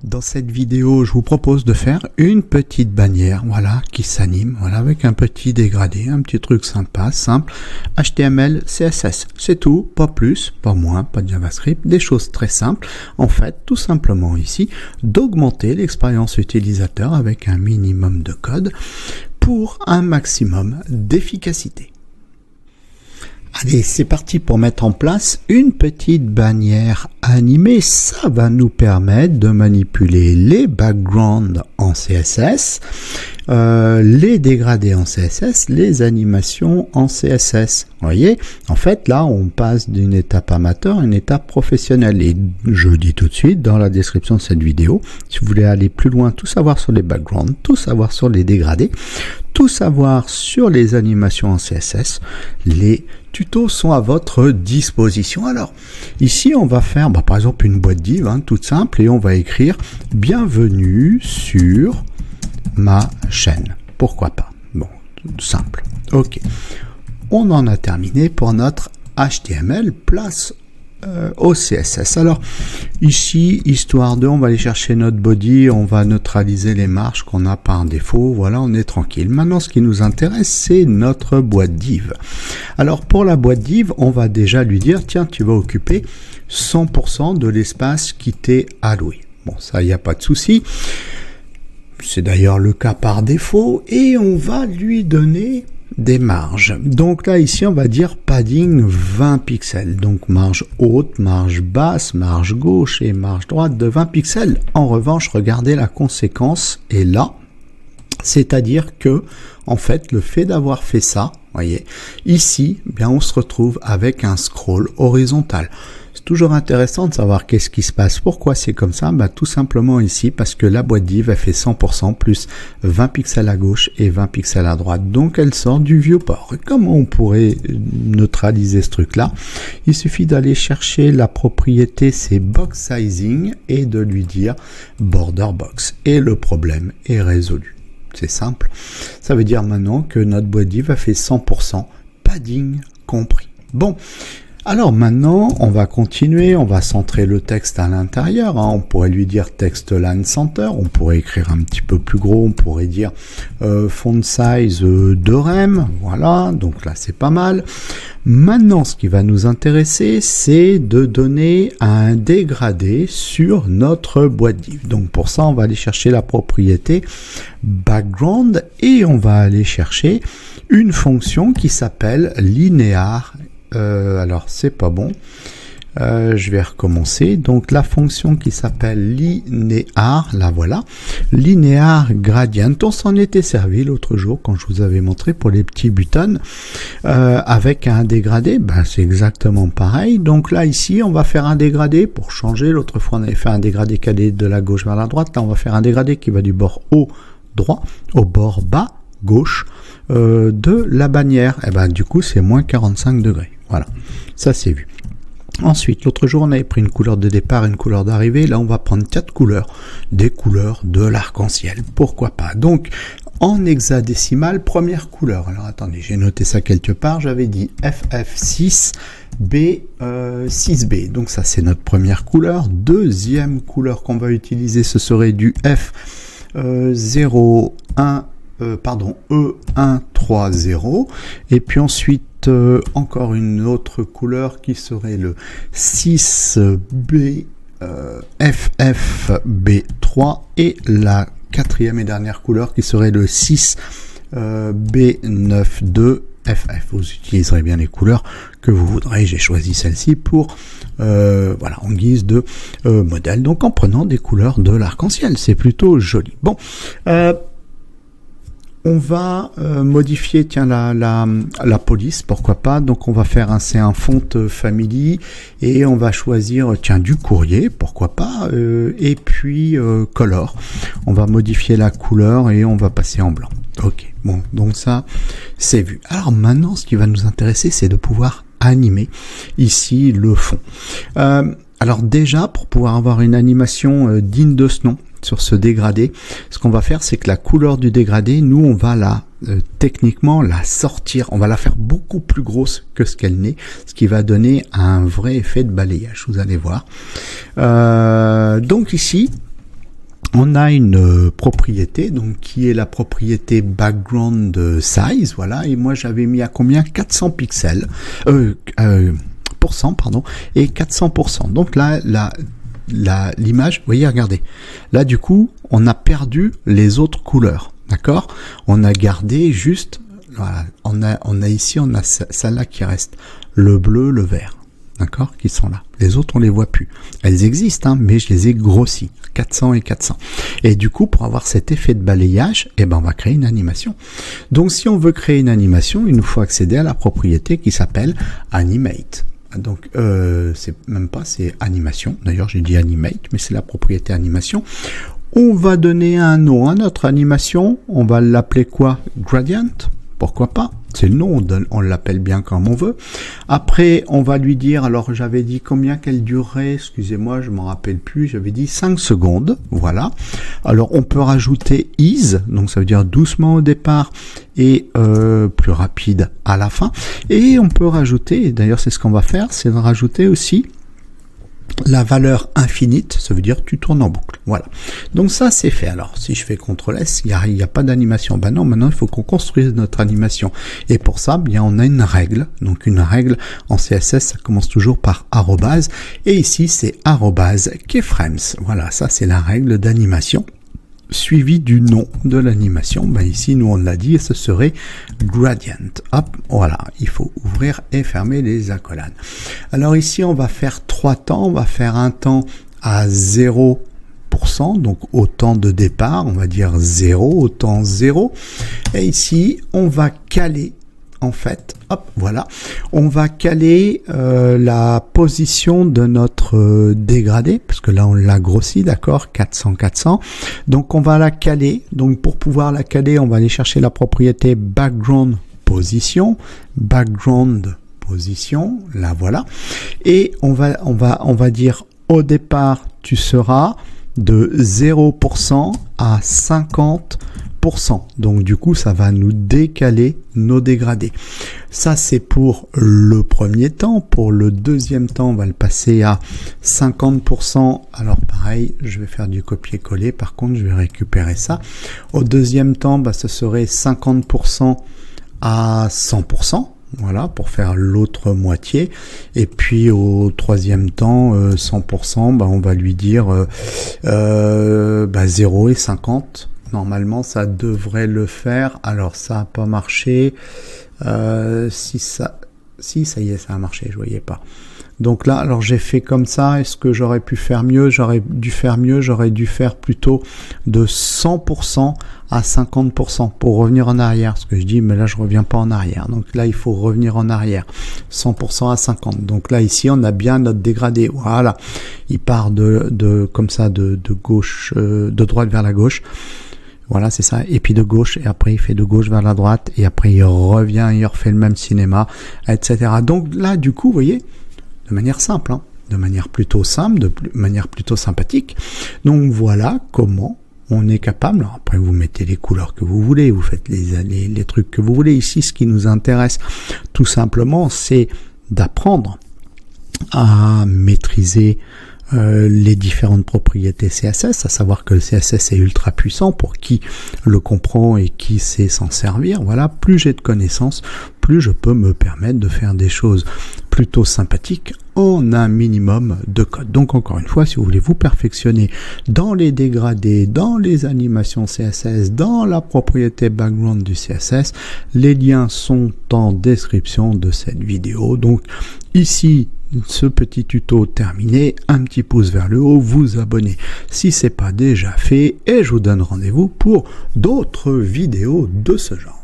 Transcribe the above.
Dans cette vidéo, je vous propose de faire une petite bannière, voilà, qui s'anime, voilà, avec un petit dégradé, un petit truc sympa, simple, HTML, CSS, c'est tout, pas plus, pas moins, pas de JavaScript, des choses très simples. En fait, tout simplement ici, d'augmenter l'expérience utilisateur avec un minimum de code pour un maximum d'efficacité. Allez, c'est parti pour mettre en place une petite bannière animée. Ça va nous permettre de manipuler les backgrounds en CSS, les dégradés en CSS, les animations en CSS. Vous voyez, en fait, là, on passe d'une étape amateur à une étape professionnelle. Et je dis tout de suite, dans la description de cette vidéo, si vous voulez aller plus loin, tout savoir sur les backgrounds, tout savoir sur les dégradés, tout savoir sur les animations en CSS, les tutos sont à votre disposition. Alors, ici, on va faire, par exemple, une boîte div, toute simple, et on va écrire « Bienvenue sur ma chaîne ». Pourquoi pas? Bon, simple. OK. On en a terminé pour notre HTML, place au CSS. Alors, ici, histoire de, on va aller chercher notre body, on va neutraliser les marges qu'on a par défaut, voilà, on est tranquille. Maintenant, ce qui nous intéresse, c'est notre boîte div. Alors, pour la boîte div, on va déjà lui dire, tiens, tu vas occuper 100% de l'espace qui t'est alloué. Bon, ça, il n'y a pas de souci. C'est d'ailleurs le cas par défaut, et on va lui donner des marges. Donc là, ici, on va dire padding 20 pixels. Donc marge haute, marge basse, marge gauche et marge droite de 20 pixels. En revanche, regardez la conséquence est là. C'est-à-dire que, en fait, le fait d'avoir fait ça, voyez, ici, bien, on se retrouve avec un scroll horizontal. C'est toujours intéressant de savoir qu'est-ce qui se passe. Pourquoi c'est comme ça? Tout simplement ici, parce que la boîte div, elle fait 100% plus 20 pixels à gauche et 20 pixels à droite. Donc, elle sort du viewport. Et comment on pourrait neutraliser ce truc-là? Il suffit d'aller chercher la propriété, c'est box sizing, et de lui dire border box. Et le problème est résolu. C'est simple. Ça veut dire maintenant que notre boîte div a fait 100% padding compris. Bon. Alors maintenant, on va continuer, on va centrer le texte à l'intérieur. On pourrait lui dire text line center, on pourrait écrire un petit peu plus gros, on pourrait dire font size de rem, voilà, donc là c'est pas mal. Maintenant, ce qui va nous intéresser, c'est de donner un dégradé sur notre boîte div. Donc pour ça, on va aller chercher la propriété background et on va aller chercher une fonction qui s'appelle linéaire. Alors c'est pas bon, je vais recommencer. Donc la fonction qui s'appelle linéaire, là voilà, linéaire gradient, on s'en était servi l'autre jour quand je vous avais montré pour les petits buttons avec un dégradé, c'est exactement pareil. Donc là ici on va faire un dégradé pour changer. L'autre fois on avait fait un dégradé qui allait de la gauche vers la droite, là on va faire un dégradé qui va du bord haut droit au bord bas gauche de la bannière. Et du coup c'est moins 45 degrés. Voilà, ça c'est vu. Ensuite, l'autre jour, on avait pris une couleur de départ et une couleur d'arrivée. Là, on va prendre 4 couleurs, des couleurs de l'arc-en-ciel. Pourquoi pas? Donc, en hexadécimal, première couleur. Alors, attendez, j'ai noté ça quelque part. J'avais dit FF6, B6B. Donc, ça, c'est notre première couleur. Deuxième couleur qu'on va utiliser, ce serait du E130. Et puis ensuite, encore une autre couleur qui serait le 6B FFB3 et la quatrième et dernière couleur qui serait le 6B92 FF. Vous utiliserez bien les couleurs que vous voudrez. J'ai choisi celle-ci pour voilà, en guise de modèle. Donc en prenant des couleurs de l'arc-en-ciel, c'est plutôt joli. Bon. On va modifier la police, pourquoi pas. Donc on va faire un C1 font family et on va choisir du courrier, pourquoi pas, et puis color. On va modifier la couleur et on va passer en blanc. Ok, bon, donc ça c'est vu. Alors maintenant ce qui va nous intéresser, c'est de pouvoir animer ici le fond. Alors déjà, pour pouvoir avoir une animation digne de ce nom sur ce dégradé, ce qu'on va faire, c'est que la couleur du dégradé, nous, on va la techniquement la sortir, on va la faire beaucoup plus grosse que ce qu'elle n'est, ce qui va donner un vrai effet de balayage, vous allez voir. Donc ici, on a une propriété, donc qui est la propriété background size, voilà, et moi j'avais mis à combien 400 pixels, pardon, et 400%. Donc là, l'image, vous voyez, regardez, là du coup, on a perdu les autres couleurs, d'accord? On a gardé juste, voilà, on a ici, on a celle-là qui reste, le bleu, le vert. D'accord, qui sont là. Les autres, on les voit plus. Elles existent, hein, mais je les ai grossis. 400 et 400. Et du coup, pour avoir cet effet de balayage, eh ben, on va créer une animation. Donc, si on veut créer une animation, il nous faut accéder à la propriété qui s'appelle Animate. Donc, c'est même pas, c'est animation. D'ailleurs, j'ai dit Animate, mais c'est la propriété animation. On va donner un nom à notre animation. On va l'appeler quoi? Gradient. Pourquoi pas? C'est le nom, on l'appelle bien comme on veut. Après, on va lui dire, alors j'avais dit combien qu'elle durerait, excusez-moi, je m'en rappelle plus, j'avais dit 5 secondes, voilà. Alors, on peut rajouter ease, donc ça veut dire doucement au départ et plus rapide à la fin. Et on peut rajouter, et d'ailleurs c'est ce qu'on va faire, c'est de rajouter aussi la valeur infinite, ça veut dire tu tournes en boucle. Voilà. Donc ça c'est fait. Alors si je fais CTRL S, il n'y a pas d'animation. Ben non, maintenant il faut qu'on construise notre animation. Et pour ça, bien on a une règle. Donc une règle en CSS, ça commence toujours par arrobase. Et ici c'est arrobase keyframes. Voilà, ça c'est la règle d'animation, suivi du nom de l'animation. Ben ici, nous on l'a dit, ce serait gradient. Hop, voilà, il faut ouvrir et fermer les accolades. Alors ici, on va faire 3 temps. On va faire un temps à 0%, donc au temps de départ, on va dire 0, au temps 0. Et ici, on va caler, en fait, hop, voilà, on va caler la position de notre dégradé, parce que là on l'a grossi, d'accord, 400, donc on va la caler. Donc pour pouvoir la caler, on va aller chercher la propriété background position, là voilà, et on va dire au départ tu seras de 0% à 50%. Donc du coup ça va nous décaler nos dégradés. Ça c'est pour le premier temps. Pour le deuxième temps, on va le passer à 50%. Alors pareil, je vais faire du copier-coller. Par contre, je vais récupérer ça. Au deuxième temps, ce serait 50% à 100%. Voilà, pour faire l'autre moitié. Et puis au troisième temps, 100%, on va lui dire 0 et 50. Normalement, ça devrait le faire. Alors, ça n'a pas marché. Si, ça y est, ça a marché. Je voyais pas. Donc là, alors j'ai fait comme ça. Est-ce que j'aurais pu faire mieux? J'aurais dû faire plutôt de 100% à 50% pour revenir en arrière. Ce que je dis, mais là, je reviens pas en arrière. Donc là, il faut revenir en arrière. 100% à 50%. Donc là, ici, on a bien notre dégradé. Voilà. Il part comme ça, de gauche, de droite vers la gauche. Voilà, c'est ça. Et puis de gauche, et après il fait de gauche vers la droite, et après il revient, il refait le même cinéma, etc. Donc là, du coup, vous voyez, de manière simple, de manière plutôt simple, de manière plutôt sympathique. Donc voilà comment on est capable. Alors après, vous mettez les couleurs que vous voulez, vous faites les trucs que vous voulez. Ici, ce qui nous intéresse, tout simplement, c'est d'apprendre à maîtriser les différentes propriétés CSS, à savoir que le CSS est ultra puissant pour qui le comprend et qui sait s'en servir. Voilà, plus j'ai de connaissances, plus je peux me permettre de faire des choses plutôt sympathiques en un minimum de code. Donc encore une fois, si vous voulez vous perfectionner dans les dégradés, dans les animations CSS, dans la propriété background du CSS, les liens sont en description de cette vidéo. Donc ici, ce petit tuto terminé, un petit pouce vers le haut, vous abonnez si c'est pas déjà fait, et je vous donne rendez-vous pour d'autres vidéos de ce genre.